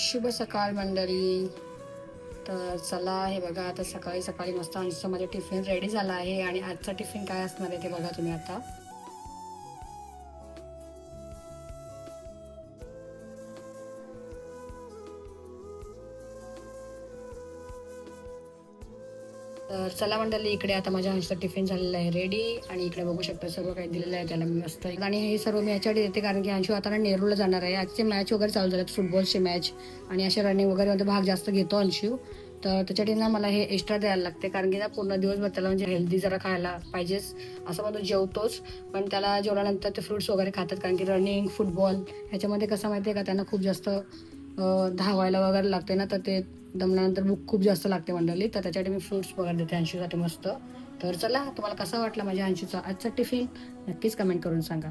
शुभ सकाळ मंडळी. तर चला, हे बघा आता सकाळी सकाळी मस्त आमचं माझं टिफिन रेडी झाला आहे आणि आजचा टिफिन काय असणार आहे ते बघा तुम्ही आता. तर चला मंडळी, इकडे आता माझ्या हंसचा टिफिन झालेला आहे रेडी आणि इकडे बघू शकता सर्व काही दिलेलं आहे त्याला मी मस्त. आणि हे सर्व मी याच्यासाठी देते कारण की अंशू आता नेरूळला जाणार आहे. आजचे मॅच वगैरे चालू झालेत, फुटबॉलचे मॅच आणि असे रनिंग वगैरे मध्ये भाग जास्त घेतो अंशू. तर त्याच्यासाठी ना मला हे एक्स्ट्रा द्यायला लागते कारण की ना पूर्ण दिवसभर त्याला म्हणजे हेल्दी जरा खायला पाहिजेच. असं म्हणून जेवतोच, पण त्याला जेवल्यानंतर ते फ्रुट्स वगैरे खातात कारण की रनिंग फुटबॉल ह्याच्यामध्ये कसं माहिती आहे का, त्यांना खूप जास्त धावायला वगैरे लागते ना, तर ते दमल्यानंतर भूक खूप जास्त लागते मंडळी. तर त्याच्यासाठी मी फ्रुट्स वगैरे देते अंशूसाठी मस्त. तर चला, तुम्हाला कसा वाटला माझ्या अंशूचा आजचा टिफिन नक्कीच कमेंट करून सांगा.